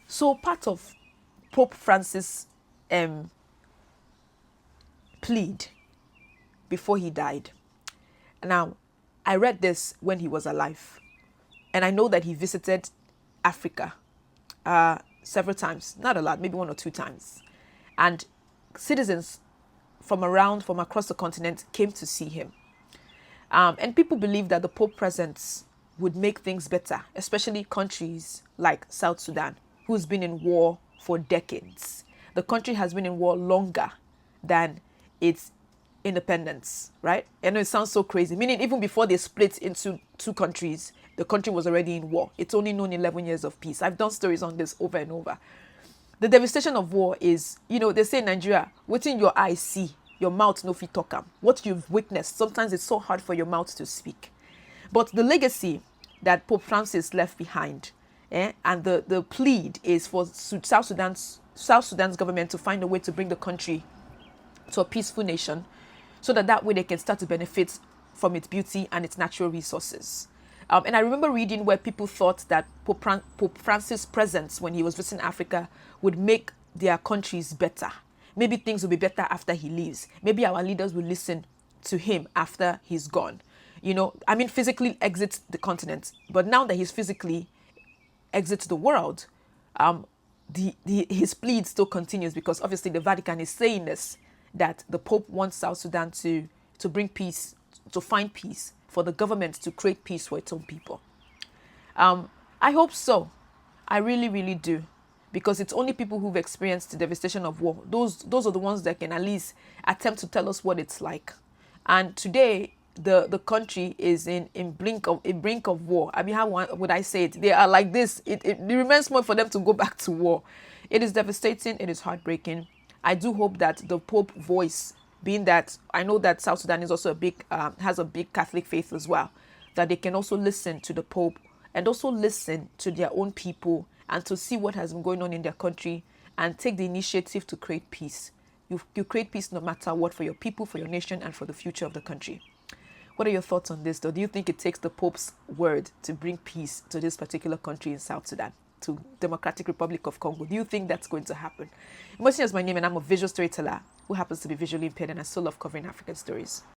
So part of Pope Francis' plead before he died. Now, I read this when he was alive, and I know that he visited Africa several times, not a lot, maybe one or two times. And citizens from across the continent came to see him. And people believe that the Pope presence would make things better, especially countries like South Sudan, who's been in war for decades. The country has been in war longer than its independence, right? I know it sounds so crazy, meaning even before they split into two countries, the country was already in war. It's only known 11 years of peace. I've done stories on this over and over. The devastation of war is, they say in Nigeria, within your eyes see, your mouth no fit talk am. What you've witnessed, sometimes it's so hard for your mouth to speak. But the legacy that Pope Francis left behind, and the plead is for South Sudan's government to find a way to bring the country to a peaceful nation, so that way they can start to benefit from its beauty and its natural resources. And I remember reading where people thought that Pope Francis' presence when he was visiting Africa would make their countries better. Maybe things will be better after he leaves. Maybe our leaders will listen to him after he's gone. Physically exits the continent. But now that he's physically exits the world, his plead still continues, because obviously the Vatican is saying this, that the Pope wants South Sudan to bring peace, to find peace, for the government to create peace for its own people. I hope so. I really, really do. Because it's only people who've experienced the devastation of war. Those are the ones that can at least attempt to tell us what it's like. And today, the country is in brink of war. I mean, how would I say it? They are like this. It remains more for them to go back to war. It is devastating. It is heartbreaking. I do hope that the Pope voice, being that I know that South Sudan is also has a big Catholic faith as well, that they can also listen to the Pope and also listen to their own people and to see what has been going on in their country and take the initiative to create peace. You create peace no matter what, for your people, for your nation, and for the future of the country. What are your thoughts on this, though? Do you think it takes the Pope's word to bring peace to this particular country in South Sudan, to Democratic Republic of Congo? Do you think that's going to happen? Emotion is my name, and I'm a visual storyteller who happens to be visually impaired, and I still love covering African stories.